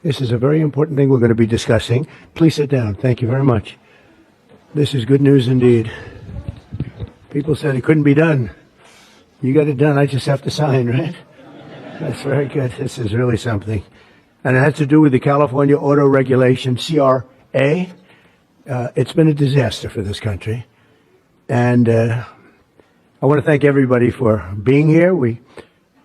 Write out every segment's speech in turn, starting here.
This is a very important thing we're going to be discussing. Please sit down. Thank you very much. This is good news indeed. People said it couldn't be done. You got it done. I just have to sign, right? That's very good. This is really something. And it has to do with the California Auto Regulation, CRA. It's been a disaster for this country. And I want to thank everybody for being here. We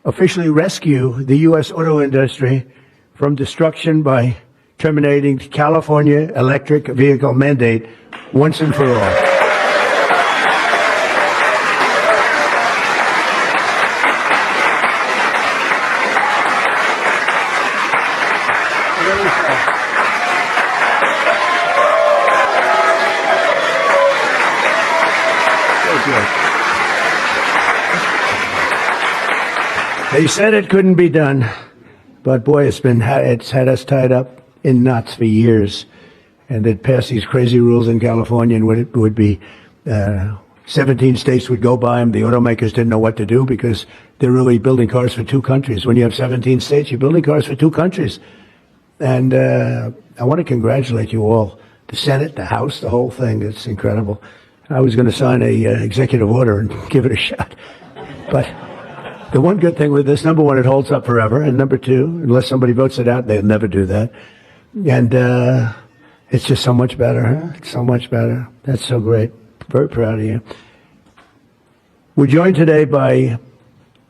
officially rescue the U.S. auto industry from destruction by terminating the California electric vehicle mandate once and for all. They said it couldn't be done, but boy, it's had us tied up in knots for years. And they'd pass these crazy rules in California, and it would be 17 states would go by them. The automakers didn't know what to do because they're really building cars for two countries. When you have 17 states, you're building cars for two countries. And I want to congratulate you all, the Senate, the House, the whole thing. It's incredible. I was going to sign a executive order and give it a shot, but the one good thing with this, number one, it holds up forever. And number two, unless somebody votes it out, they'll never do that. And it's just so much better, huh? It's so much better. That's so great. Very proud of you. We're joined today by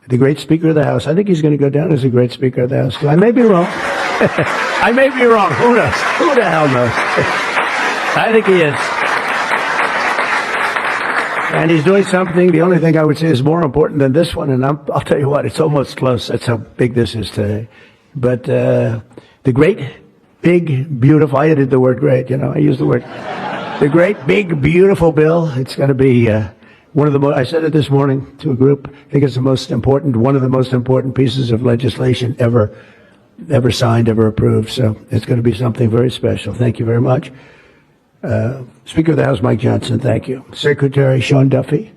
the great Speaker of the House. I think he's going to go down as a great Speaker of the House. I may be wrong. I may be wrong. Who knows? Who the hell knows? I think he is. And he's doing something, the only thing I would say is more important than this one, and I'll tell you what, it's almost close. That's how big this is today. But the great, big, beautiful, I added the word great, I used the word. The great, big, beautiful bill, it's going to be one of the most, I said it this morning to a group, I think it's one of the most important pieces of legislation ever signed, ever approved. So it's going to be something very special. Thank you very much. Speaker of the House, Mike Johnson, thank you. Secretary Sean Duffy,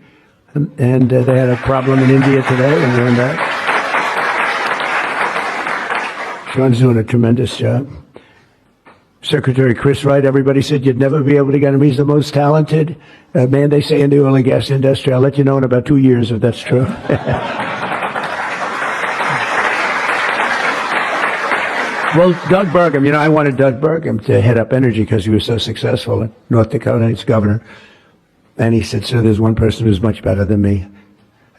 and they had a problem in India today, and learned that. Sean's doing a tremendous job. Secretary Chris Wright, everybody said you'd never be able to get him. He's the most talented man, they say, in the oil and gas industry. I'll let you know in about 2 years if that's true. Well, Doug Burgum, I wanted Doug Burgum to head up energy because he was so successful in North Dakota. He's governor. And he said, sir, there's one person who's much better than me.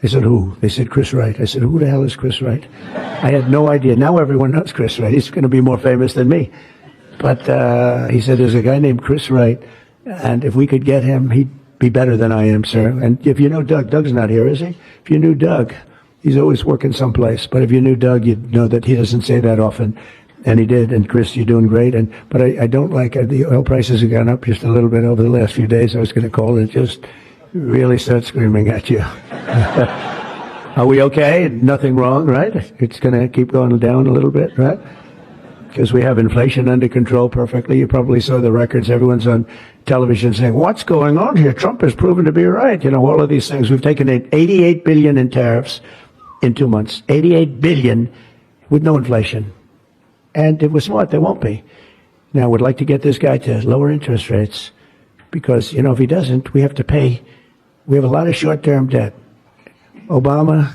I said, who? They said, Chris Wright. I said, who the hell is Chris Wright? I had no idea. Now everyone knows Chris Wright. He's going to be more famous than me. But he said, there's a guy named Chris Wright, and if we could get him, he'd be better than I am, sir. And if you know Doug, Doug's not here, is he? If you knew Doug, he's always working someplace. But if you knew Doug, you'd know that he doesn't say that often. And he did. And Chris, you're doing great. But I don't like the oil prices have gone up just a little bit over the last few days. I was going to call and just really start screaming at you. Are we okay? Nothing wrong, right? It's going to keep going down a little bit, right? Because we have inflation under control perfectly. You probably saw the records. Everyone's on television saying, what's going on here? Trump has proven to be right. All of these things. We've taken in $88 billion in tariffs in 2 months. $88 billion with no inflation. And it was smart. There won't be. Now, we'd like to get this guy to lower interest rates because, if he doesn't, we have to pay. We have a lot of short-term debt. Obama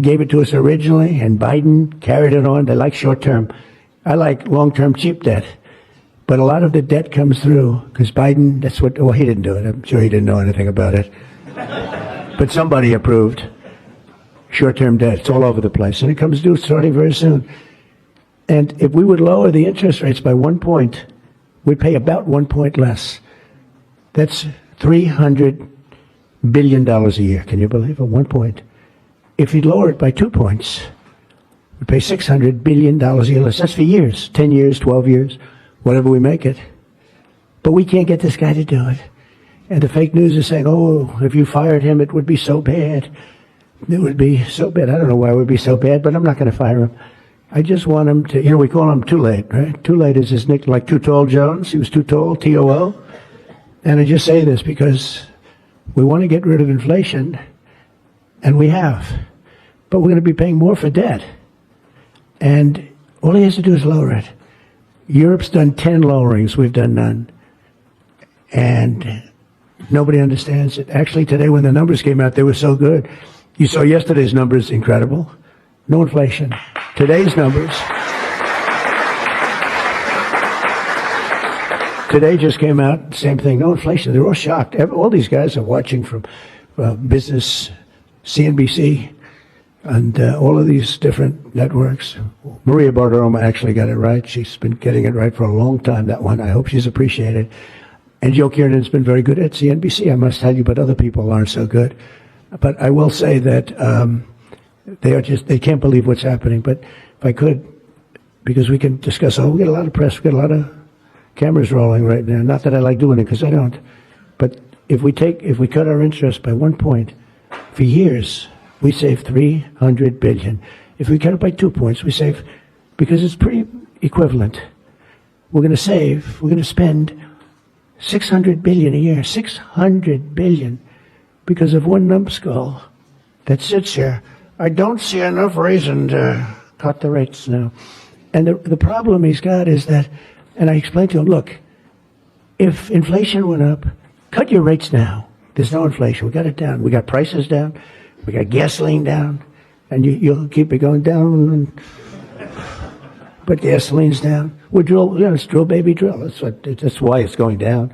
gave it to us originally, and Biden carried it on. They like short-term. I like long-term cheap debt. But a lot of the debt comes through because Biden, he didn't do it. I'm sure he didn't know anything about it. But somebody approved short-term debt. It's all over the place. And it comes due starting very soon. And if we would lower the interest rates by 1 point, we'd pay about 1 point less. That's $300 billion a year. Can you believe it? 1 point. If you lower it by 2 points, we pay $600 billion a year less. That's for years, 10 years, 12 years, whatever we make it. But we can't get this guy to do it. And the fake news is saying, if you fired him, it would be so bad. It would be so bad. I don't know why it would be so bad, but I'm not going to fire him. I just want him to, we call him Too Late, right? Too Late is his nickname, like Too Tall Jones. He was too tall, T-O-O. And I just say this because we want to get rid of inflation, and we have. But we're going to be paying more for debt. And all he has to do is lower it. Europe's done 10 lowerings. We've done none. And nobody understands it. Actually, today when the numbers came out, they were so good. You saw yesterday's numbers, incredible. No inflation. Today's numbers. Today just came out, same thing, no inflation. They're all shocked. All these guys are watching from business, CNBC, and all of these different networks. Maria Bartiromo actually got it right. She's been getting it right for a long time, that one. I hope she's appreciated. And Joe Kiernan's been very good at CNBC, I must tell you, but other people aren't so good. But I will say that they can't believe what's happening. But if I could, because we can discuss, we get a lot of press, we get a lot of cameras rolling right now. Not that I like doing it, because I don't. But if we cut our interest by 1 point, for years, we save $300 billion. If we cut it by 2 points, we save, because it's pretty equivalent. We're going to spend $600 billion a year, $600 billion, because of one numbskull that sits here. I don't see enough reason to cut the rates now. And the problem he's got is that, and I explained to him, look, if inflation went up, cut your rates now. There's no inflation. We got it down. We got prices down. We got gasoline down. And you'll keep it going down. But gasoline's down. It's drill, baby, drill. That's why it's going down.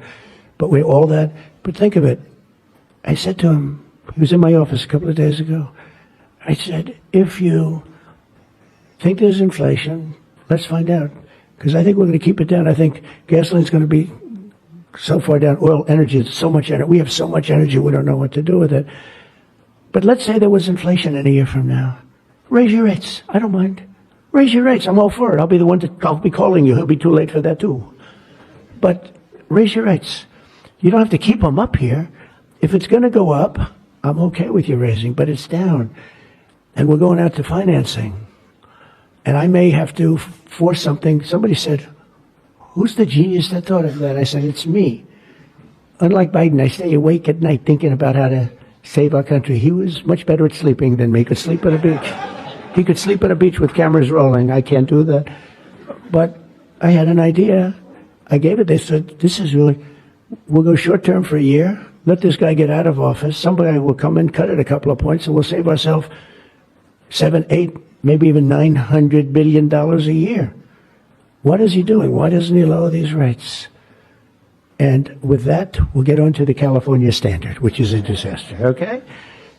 But all that. But think of it. I said to him, he was in my office a couple of days ago. I said, if you think there's inflation, let's find out. Because I think we're going to keep it down. I think gasoline's going to be so far down. Oil, energy, it's so much energy. We have so much energy, we don't know what to do with it. But let's say there was inflation in a year from now. Raise your rates. I don't mind. Raise your rates. I'm all for it. I'll be calling you. It'll be too late for that too. But raise your rates. You don't have to keep them up here. If it's going to go up, I'm okay with you raising, but it's down. And we're going out to financing. And I may have to force something. Somebody said, who's the genius that thought of that? I said, it's me. Unlike Biden, I stay awake at night thinking about how to save our country. He was much better at sleeping than me. He could sleep on a beach. He could sleep on a beach with cameras rolling. I can't do that. But I had an idea. I gave it. They said, we'll go short term for a year. Let this guy get out of office. Somebody will come in, cut it a couple of points, and we'll save ourselves 7, 8, maybe even $900 billion a year. What is he doing? Why doesn't he lower these rates? And with that, we'll get on to the California standard, which is a disaster, okay?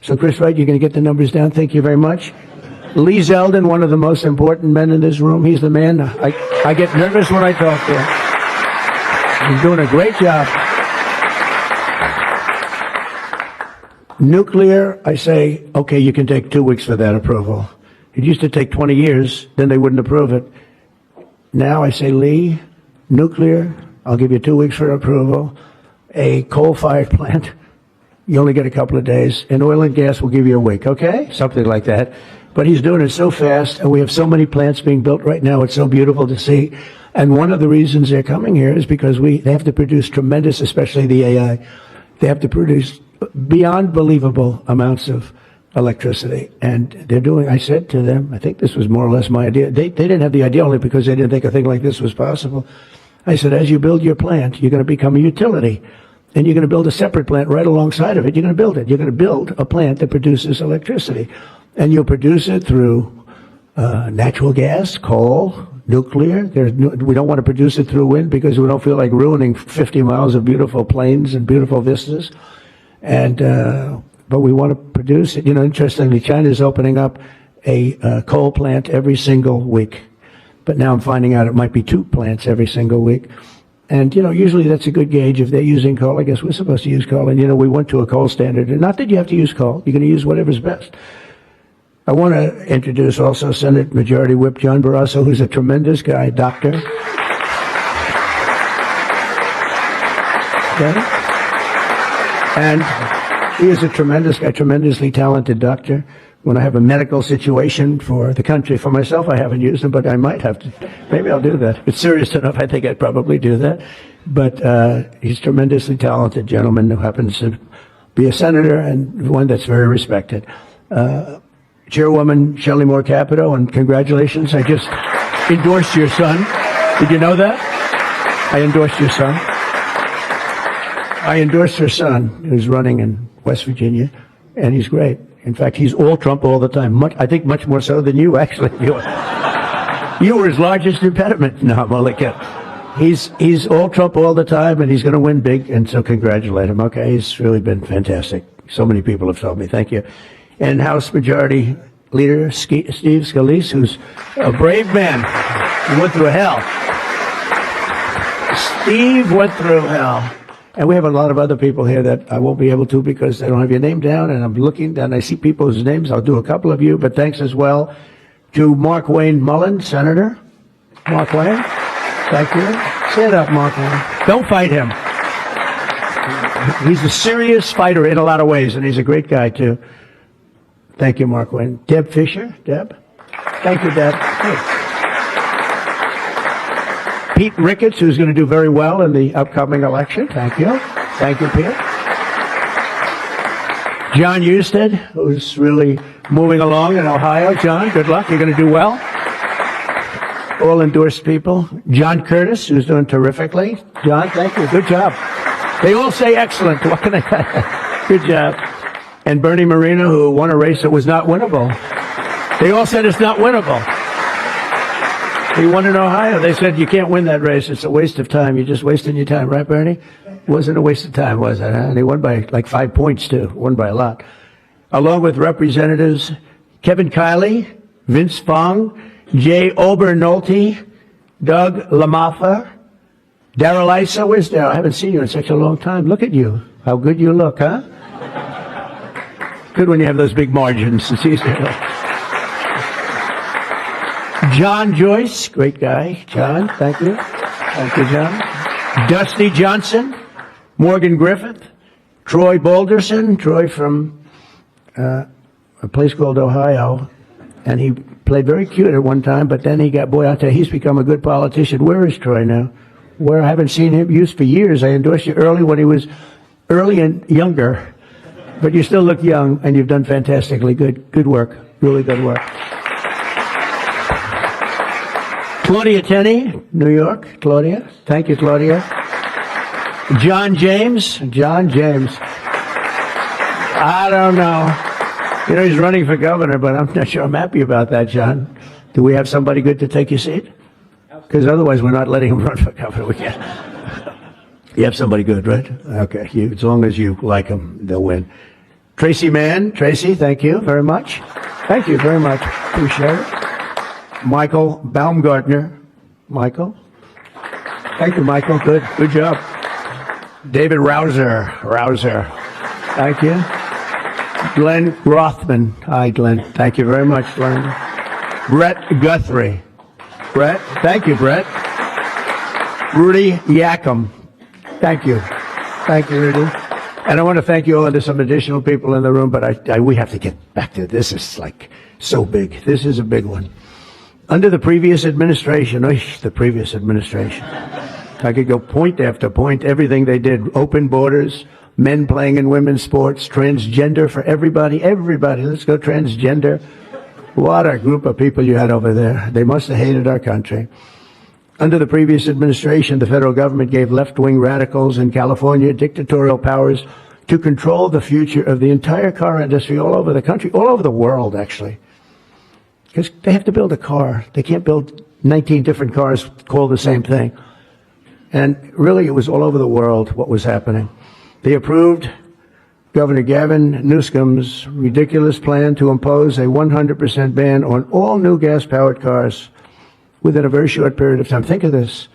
So, Chris Wright, you're going to get the numbers down. Thank you very much. Lee Zeldin, one of the most important men in this room. He's the man. I get nervous when I talk to him. He's doing a great job. Nuclear, I say, okay, you can take 2 weeks for that approval. It used to take 20 years, then they wouldn't approve it. Now I say, Lee, nuclear, I'll give you 2 weeks for approval. A coal-fired plant, you only get a couple of days. And oil and gas will give you a week, okay? Something like that. But he's doing it so fast, and we have so many plants being built right now. It's so beautiful to see. And one of the reasons they're coming here is because they have to produce tremendous, especially the AI, they have to produce beyond believable amounts of electricity. And they're doing, I said to them, I think this was more or less my idea. They didn't have the idea only because they didn't think a thing like this was possible. I said, as you build your plant, you're going to become a utility. And you're going to build a separate plant right alongside of it. You're going to build it. You're going to build a plant that produces electricity. And you'll produce it through natural gas, coal, nuclear. We don't want to produce it through wind because we don't feel like ruining 50 miles of beautiful plains and beautiful vistas. And but we want to produce it. Interestingly, China is opening up a coal plant every single week. But now I'm finding out it might be 2 plants every single week. And, usually that's a good gauge. If they're using coal, I guess we're supposed to use coal. And, we went to a coal standard. And not that you have to use coal. You're going to use whatever's best. I want to introduce also Senate Majority Whip John Barrasso, who's a tremendous guy, doctor. Okay? And he is a tremendous guy, tremendously talented doctor. When I have a medical situation for the country, for myself, I haven't used him, but I might have to. Maybe I'll do that. If it's serious enough, I think I'd probably do that. But he's a tremendously talented gentleman who happens to be a senator and one that's very respected. Chairwoman Shelley Moore Capito, and congratulations. I just endorsed your son. Did you know that? I endorsed your son. I endorsed your son, who's running in West Virginia, and he's great. In fact, he's all Trump all the time. I think much more so than you, actually. You were his largest impediment. No, I'm only kidding. He's all Trump all the time, and he's going to win big, and so congratulate him, okay? He's really been fantastic. So many people have told me. Thank you. And House Majority Leader Steve Scalise, who's a brave man. He went through hell. Steve went through hell. And we have a lot of other people here that I won't be able to because they don't have your name down, and I'm looking and I see people's names. I'll do a couple of you, but thanks as well to Mark Wayne Mullen, Senator. Mark Wayne, thank you. Stand up, Mark Wayne. Don't fight him. He's a serious fighter in a lot of ways, and he's a great guy, too. Thank you, Mark Wayne. Deb Fisher. Deb? Thank you, Deb. Hey. Pete Ricketts, who's going to do very well in the upcoming election. Thank you. Thank you, Pete. John Husted, who's really moving along in Ohio. John, good luck. You're going to do well. All endorsed people. John Curtis, who's doing terrifically. John, thank you. Good job. They all say excellent. What can I say? Good job. And Bernie Moreno, who won a race that was not winnable. They all said it's not winnable. He won in Ohio. They said, you can't win that race. It's a waste of time. You're just wasting your time. Right, Bernie? Wasn't a waste of time, was it? Huh? And he won by like 5 points, too. Won by a lot. Along with Representatives Kevin Kiley, Vince Fong, Jay Obernolte, Doug LaMaffa, Darrell Issa. Where's Darrell? I haven't seen you in such a long time. Look at you. How good you look, huh? Good when you have those big margins. It's easier. John Joyce, great guy. John, thank you. Thank you, John. Dusty Johnson, Morgan Griffith, Troy Balderson. Troy from a place called Ohio. And he played very cute at one time, but then he got, boy, I'll tell you, he's become a good politician. Where is Troy now? Where I haven't seen him used for years. I endorsed you early when he was early and younger. But you still look young, and you've done fantastically good work. Really good work. Claudia Tenney, New York. Claudia. Thank you, Claudia. John James. John James. I don't know. You know, he's running for governor, but I'm not sure I'm happy about that, John. Do we have somebody good to take your seat? Because otherwise we're not letting him run for governor. We can't. You have somebody good, right? Okay. As long as you like him, they'll win. Tracy Mann. Tracy, thank you very much. Thank you very much. Appreciate it. Michael Baumgartner. Michael. Thank you, Michael. Good job. David Rouser. Thank you. Glenn Rothman. Hi, Glenn. Thank you very much, Glenn. Brett Guthrie. Brett. Thank you, Brett. Rudy Yackham. Thank you. Thank you, Rudy. And I want to thank you all. There's some additional people in the room, but we have to get back to this. Is like so big. This is a big one. Under the previous administration, the previous administration, I could go point after point, everything they did, open borders, men playing in women's sports, transgender for everybody, let's go transgender. What a group of people you had over there. They must have hated our country. Under the previous administration, the federal government gave left-wing radicals in California dictatorial powers to control the future of the entire car industry all over the country, all over the world, actually. Because they have to build a car. They can't build 19 different cars called the same thing. And really, it was all over the world what was happening. They approved Governor Gavin Newsom's ridiculous plan to impose a 100% ban on all new gas-powered cars within a very short period of time. Think of this.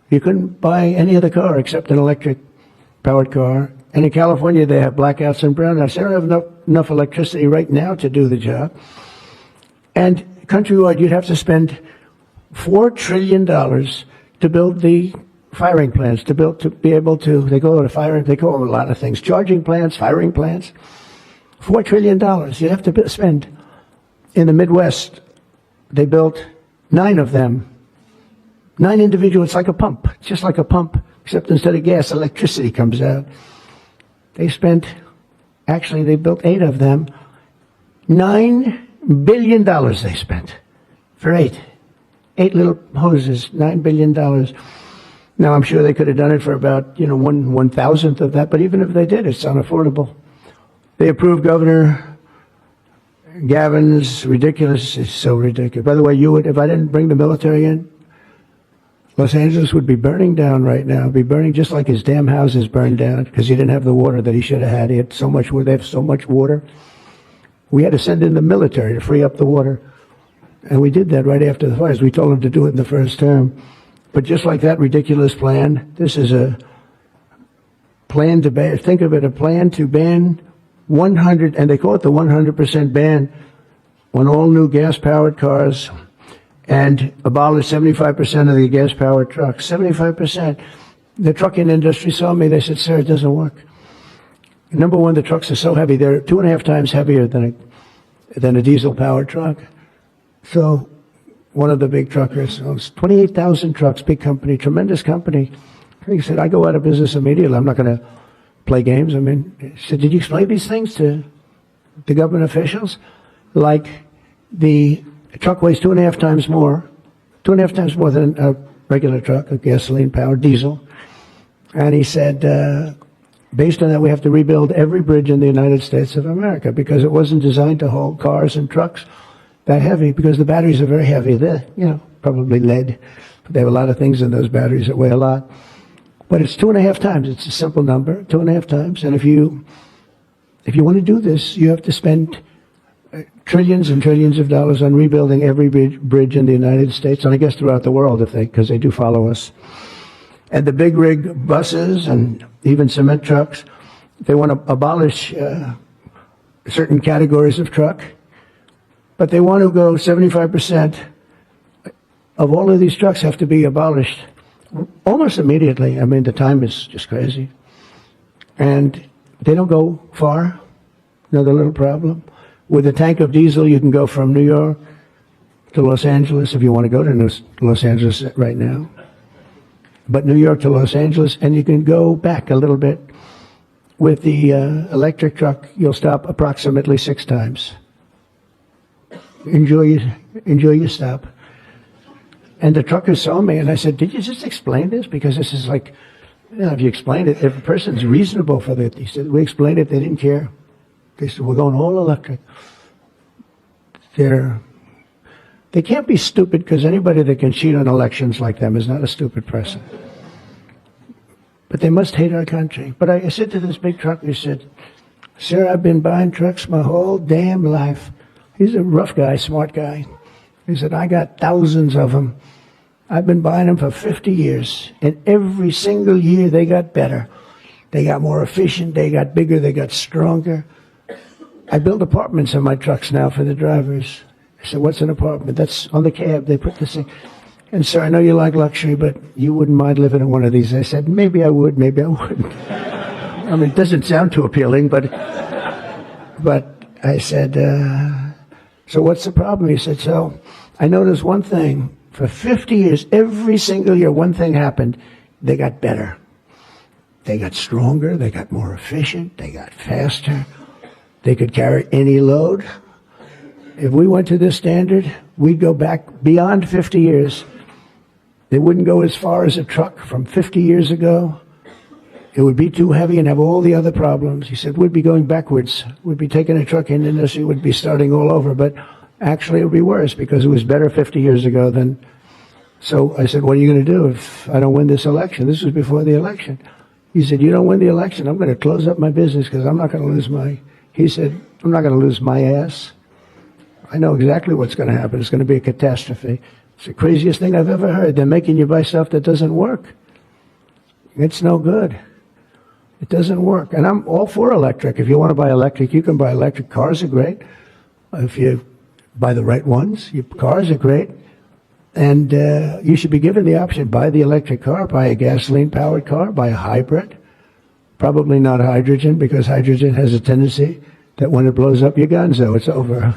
You couldn't buy any other car except an electric-powered car. And in California, they have blackouts and brownouts. They don't have enough electricity right now to do the job. And countrywide, you'd have to spend $4 trillion to build the firing plants, to be able to, they call them a lot of things, charging plants, firing plants. $4 trillion you'd have to spend. In the Midwest, they built 9 of them. 9 individual, it's like a pump, just like a pump, except instead of gas, electricity comes out. They built 8 of them. $9 billion they spent for 8. 8 little hoses, $9 billion. Now, I'm sure they could have done it for about, one thousandth of that, but even if they did, it's unaffordable. They approved Governor Gavin's ridiculous. It's so ridiculous. By the way, if I didn't bring the military in, Los Angeles would be burning down right now. It'd be burning just like his damn houses burned down because he didn't have the water that he should have had. He had so much water. They have so much water. We had to send in the military to free up the water. And we did that right after the fires. We told them to do it in the first term. But just like that ridiculous plan, this is a plan to ban. Think of it, a plan to ban 100, and they call it the 100% ban on all new gas-powered cars and abolish 75% of the gas-powered trucks. 75%. The trucking industry saw me. They said, sir, it doesn't work. Number one, the trucks are so heavy. They're 2.5 times heavier than a diesel-powered truck. So one of the big truckers owns 28,000 trucks, big company, tremendous company. He said, I go out of business immediately. I'm not going to play games. He said, did you explain these things to the government officials? Like the truck weighs 2.5 times more than a regular truck, a gasoline-powered diesel. And he said, based on that, we have to rebuild every bridge in the United States of America because it wasn't designed to hold cars and trucks that heavy because the batteries are very heavy. They're, probably lead. But they have a lot of things in those batteries that weigh a lot. But it's 2.5 times. It's a simple number, 2.5 times. And if you want to do this, you have to spend trillions and trillions of dollars on rebuilding every bridge in the United States, and I guess throughout the world, because they do follow us. And the big rig buses and even cement trucks, they want to abolish certain categories of truck, but they want to go 75% of all of these trucks have to be abolished almost immediately. The time is just crazy. And they don't go far. Another little problem. With a tank of diesel, you can go from New York to Los Angeles if you want to go to Los Angeles right now. But New York to Los Angeles, and you can go back a little bit. With the electric truck, you'll stop approximately 6 times. Enjoy your stop. And the truckers saw me, and I said, did you just explain this? Because this is like, if you explain it, if a person's reasonable for that. He said, we explained it, they didn't care. They said, we're going all electric. They can't be stupid because anybody that can cheat on elections like them is not a stupid person. But they must hate our country. But I said to this big trucker, he said, sir, I've been buying trucks my whole damn life. He's a rough guy, smart guy. He said, I got thousands of them. I've been buying them for 50 years. And every single year they got better. They got more efficient, they got bigger, they got stronger. I build apartments in my trucks now for the drivers. I said, what's an apartment? That's on the cab. They put this thing. And sir, I know you like luxury, but you wouldn't mind living in one of these. I said, maybe I would, maybe I wouldn't. It doesn't sound too appealing, but I said, so what's the problem? He said, so I noticed one thing. For 50 years, every single year, one thing happened. They got better. They got stronger. They got more efficient. They got faster. They could carry any load. If we went to this standard, we'd go back beyond 50 years. They wouldn't go as far as a truck from 50 years ago. It would be too heavy and have all the other problems. He said, we'd be going backwards. We'd be taking a truck in the industry, would be starting all over. But actually, it would be worse because it was better 50 years ago than. So I said, what are you going to do if I don't win this election? This was before the election. He said, you don't win the election, I'm going to close up my business because I'm not going to lose he said, I'm not going to lose my ass. I know exactly what's going to happen. It's going to be a catastrophe. It's the craziest thing I've ever heard. They're making you buy stuff that doesn't work. It's no good. It doesn't work. And I'm all for electric. If you want to buy electric, you can buy electric. Cars are great. If you buy the right ones, cars are great. And you should be given the option, buy the electric car, buy a gasoline-powered car, buy a hybrid. Probably not hydrogen, because hydrogen has a tendency that when it blows up your gunzo, it's over.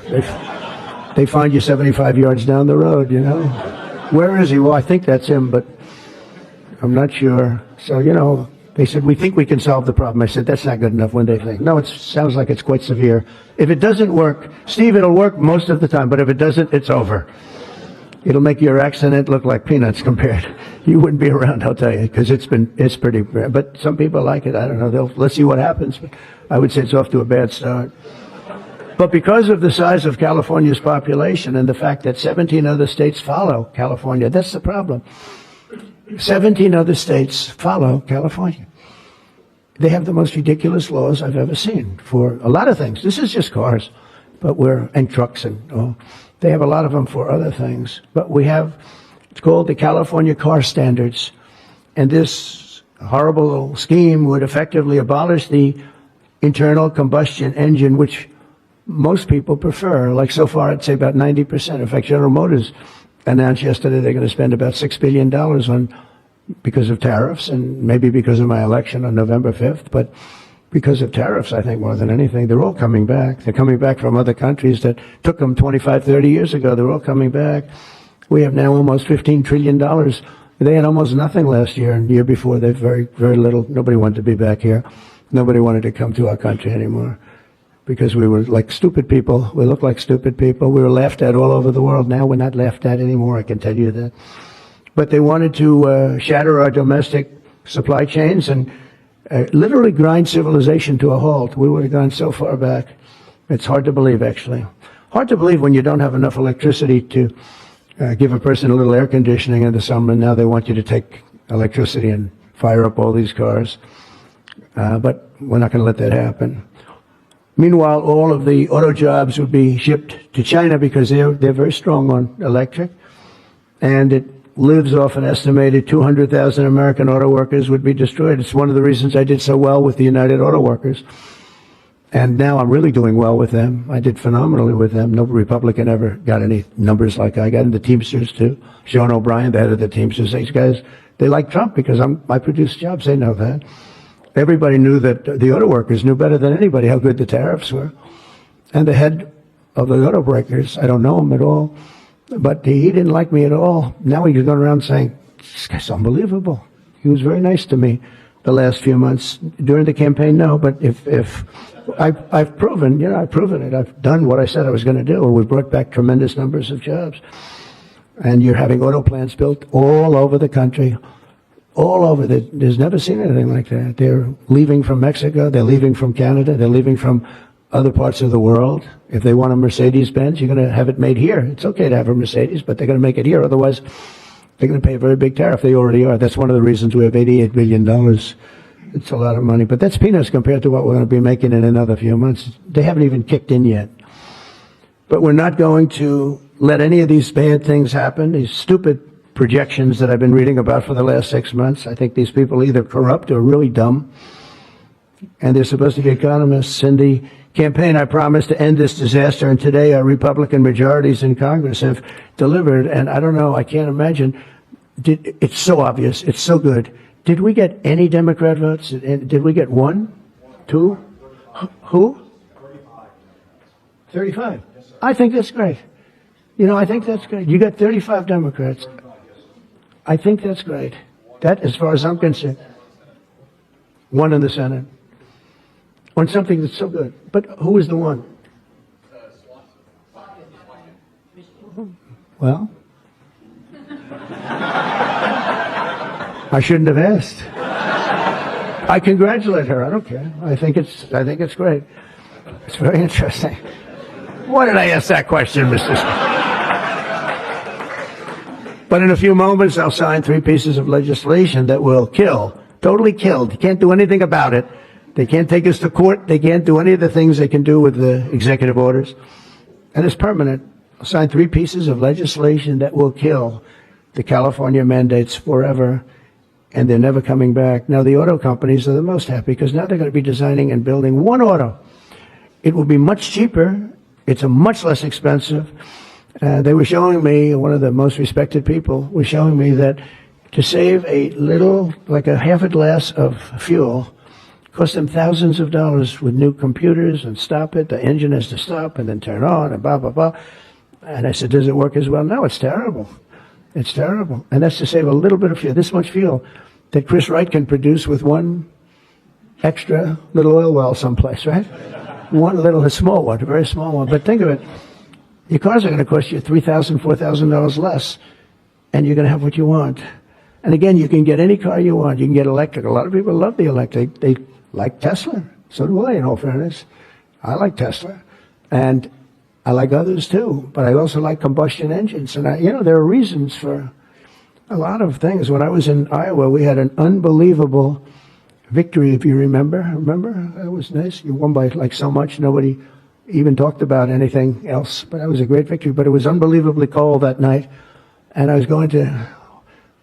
They find you 75 yards down the road, Where is he? Well, I think that's him, but I'm not sure. So, they said, we think we can solve the problem. I said, that's not good enough. When they think, no, it sounds like it's quite severe. If it doesn't work, Steve, it'll work most of the time, but if it doesn't, it's over. It'll make your accident look like peanuts compared. You wouldn't be around, I'll tell you, because it's pretty bad. But some people like it. I don't know. Let's see what happens. But I would say it's off to a bad start. But because of the size of California's population and the fact that 17 other states follow California, that's the problem. 17 other states follow California. They have the most ridiculous laws I've ever seen for a lot of things. This is just cars, and trucks and all. They have a lot of them for other things. But it's called the California Car Standards. And this horrible scheme would effectively abolish the internal combustion engine, which most people prefer. Like so far, I'd say about 90%. In fact, General Motors announced yesterday they're going to spend about $6 billion because of tariffs, and maybe because of my election on November 5th, but because of tariffs, I think, more than anything. They're all coming back. They're coming back from other countries that took them 25, 30 years ago. They're all coming back. We have now almost $15 trillion. They had almost nothing last year, and the year before they had very, very little. Nobody wanted to be back here. Nobody wanted to come to our country anymore because we were like stupid people. We looked like stupid people. We were laughed at all over the world. Now we're not laughed at anymore, I can tell you that. But they wanted to shatter our domestic supply chains and literally grind civilization to a halt. We would have gone so far back. It's hard to believe, actually. Hard to believe when you don't have enough electricity to give a person a little air conditioning in the summer, and now they want you to take electricity and fire up all these cars. But we're not going to let that happen. Meanwhile, all of the auto jobs would be shipped to China because they're very strong on electric. And it lives off an estimated 200,000 American auto workers would be destroyed. It's one of the reasons I did so well with the United Auto Workers. And now I'm really doing well with them. I did phenomenally with them. No Republican ever got any numbers like I got. And the Teamsters, too. Sean O'Brien, the head of the Teamsters, these guys, they like Trump because I produce jobs. They know that. Everybody knew that the auto workers knew better than anybody how good the tariffs were. And the head of the auto breakers, I don't know him at all, but he didn't like me at all. Now he's going around saying, this guy's unbelievable. He was very nice to me the last few months. During the campaign, no, but if I've proven, I've proven it. I've done what I said I was going to do, and we brought back tremendous numbers of jobs. And you're having auto plants built all over the country, all over. There's never seen anything like that. They're leaving from Mexico. They're leaving from Canada. They're leaving from other parts of the world. If they want a Mercedes-Benz, you're going to have it made here. It's okay to have a Mercedes, but they're going to make it here. Otherwise, they're going to pay a very big tariff. They already are. That's one of the reasons we have $88 billion. It's a lot of money, but that's peanuts compared to what we're going to be making in another few months. They haven't even kicked in yet. But we're not going to let any of these bad things happen, these stupid projections that I've been reading about for the last 6 months. I think these people are either corrupt or really dumb. And they're supposed to be economists. In the campaign, I promised to end this disaster, and today our Republican majorities in Congress have delivered. And I don't know, I can't imagine. It's so obvious. It's so good. Did we get any Democrat votes? Did we get one? Two? Who? 35. I think that's great. I think that's great. You got 35 Democrats. I think that's great. That, as far as I'm concerned, one in the Senate. On something that's so good. But who is the one? Well, I shouldn't have asked. I congratulate her. I don't care. I think it's great. It's very interesting. Why did I ask that question, Mr. But in a few moments, I'll sign 3 pieces of legislation that will kill, totally kill. You can't do anything about it. They can't take us to court. They can't do any of the things they can do with the executive orders. And it's permanent. I'll sign 3 pieces of legislation that will kill the California mandates forever, and they're never coming back. Now, the auto companies are the most happy because now they're going to be designing and building one auto. It will be much cheaper. It's a much less expensive. They were showing me, one of the most respected people was showing me that to save a little, like a half a glass of fuel, cost them thousands of dollars with new computers and stop it. The engine has to stop and then turn on and blah, blah, blah. And I said, does it work as well? No, it's terrible. It's terrible. And that's to save a little bit of fuel, this much fuel that Chris Wright can produce with one extra little oil well someplace, right? One little, a small one, a very small one. But think of it. Your cars are going to cost you $3,000, $4,000 less, and you're going to have what you want. And again, you can get any car you want. You can get electric. A lot of people love the electric. They like Tesla. So do I, in all fairness. I like Tesla. And I like others too. But I also like combustion engines. And there are reasons for a lot of things. When I was in Iowa, we had an unbelievable victory, if you remember. Remember? That was nice. You won by like so much. Nobody even talked about anything else. But that was a great victory. But it was unbelievably cold that night. And I was going to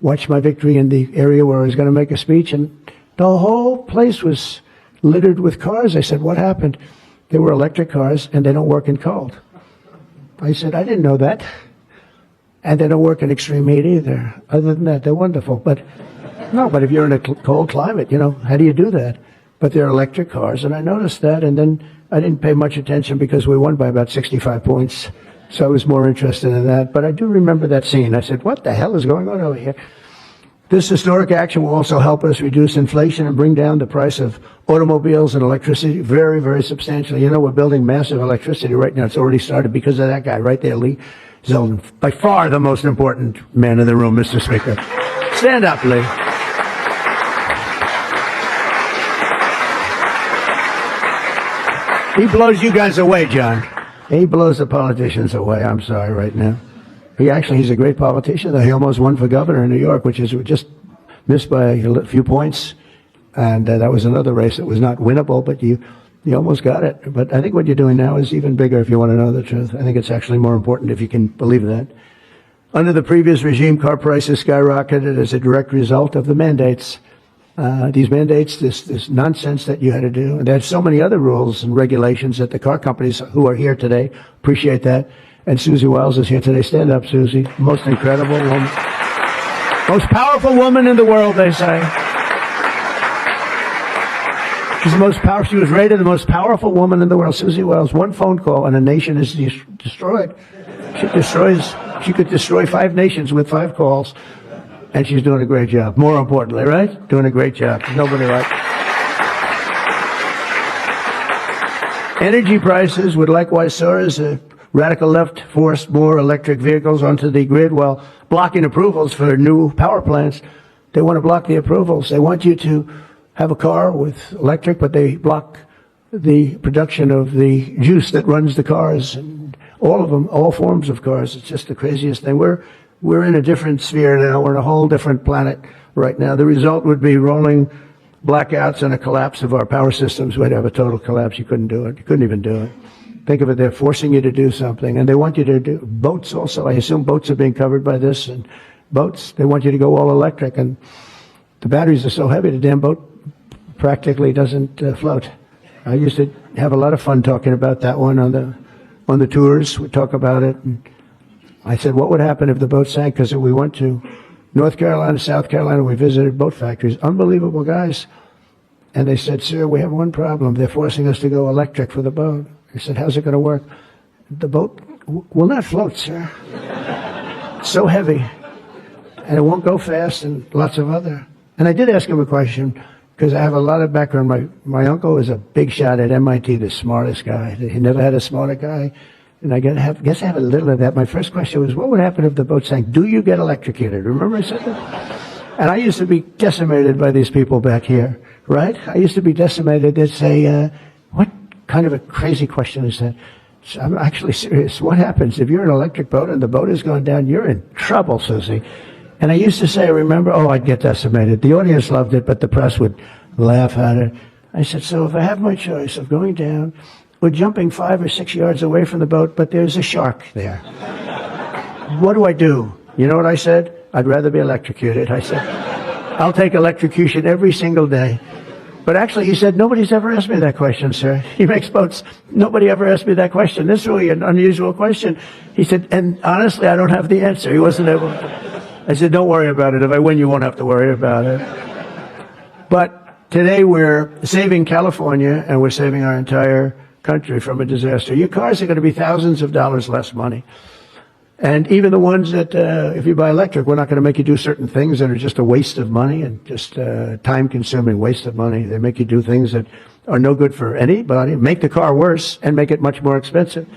watch my victory in the area where I was going to make a speech. And the whole place was littered with cars. I said, what happened? They were electric cars, and they don't work in cold. I said, I didn't know that. And they don't work in extreme heat either. Other than that, they're wonderful. But if you're in a cold climate, how do you do that? But they're electric cars, and I noticed that, and then I didn't pay much attention because we won by about 65 points. So I was more interested in that. But I do remember that scene. I said, what the hell is going on over here? This historic action will also help us reduce inflation and bring down the price of automobiles and electricity very, very substantially. We're building massive electricity right now. It's already started because of that guy right there, Lee Zeldin. By far the most important man in the room, Mr. Speaker. Stand up, Lee. He blows you guys away, John. He blows the politicians away. I'm sorry right now. He's a great politician. He almost won for governor in New York, which is just missed by a few points. And that was another race that was not winnable, but you almost got it. But I think what you're doing now is even bigger if you want to know the truth. I think it's actually more important if you can believe that. Under the previous regime, car prices skyrocketed as a direct result of the mandates. These mandates, this nonsense that you had to do. And there's so many other rules and regulations that the car companies who are here today appreciate that. And Susie Wiles is here today. Stand up, Susie. Most incredible woman. Most powerful woman in the world, they say. She's the most powerful. She was rated the most powerful woman in the world. Susie Wiles. One phone call and a nation is destroyed. She could destroy 5 nations with 5 calls. And she's doing a great job. More importantly, right? Doing a great job. Nobody like it. Energy prices would likewise soar as a radical left forced more electric vehicles onto the grid while blocking approvals for new power plants. They want to block the approvals. They want you to have a car with electric, but they block the production of the juice that runs the cars, and all of them, all forms of cars. It's just the craziest thing. We're in a different sphere now. We're in a whole different planet right now. The result would be rolling blackouts and a collapse of our power systems. We'd have a total collapse. You couldn't do it. You couldn't even do it. Think of it, they're forcing you to do something, and they want you to do boats also. I assume boats are being covered by this, and boats, they want you to go all electric, and the batteries are so heavy, the damn boat practically doesn't float. I used to have a lot of fun talking about that one on the tours. We talk about it, and I said, what would happen if the boat sank? Because we went to North Carolina, South Carolina, we visited boat factories, unbelievable guys, and they said, sir, we have one problem. They're forcing us to go electric for the boat. I said, how's it going to work? The boat will not float, sir. It's so heavy. And it won't go fast, and lots of other. And I did ask him a question, because I have a lot of background. My uncle is a big shot at MIT, the smartest guy. He never had a smarter guy. And I guess I have a little of that. My first question was, what would happen if the boat sank? Do you get electrocuted? Remember I said that? And I used to be decimated by these people back here, right? I used to be decimated. They'd say, what kind of a crazy question is that? So I'm actually serious. What happens if you're in an electric boat and the boat is going down? You're in trouble, Susie. And I used to say, remember, I'd get decimated. The audience loved it, but the press would laugh at it. I said, so if I have my choice of going down or jumping 5 or 6 yards away from the boat, but there's a shark there, what do I do? You know what I said? I'd rather be electrocuted. I said, I'll take electrocution every single day. But actually, he said, nobody's ever asked me that question, sir. He makes boats. Nobody ever asked me that question. This is really an unusual question. He said, and honestly, I don't have the answer. He wasn't able to. I said, don't worry about it. If I win, you won't have to worry about it. But today we're saving California, and we're saving our entire country from a disaster. Your cars are going to be thousands of dollars less money. And even the ones that, if you buy electric, we're not going to make you do certain things that are just a waste of money and just time-consuming waste of money. They make you do things that are no good for anybody, make the car worse, and make it much more expensive.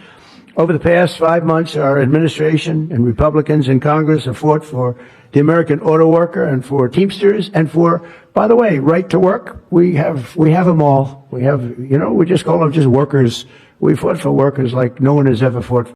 Over the past 5 months, our administration and Republicans in Congress have fought for the American auto worker and for Teamsters and for, by the way, right to work. We have them all. We just call them just workers. We fought for workers like no one has ever fought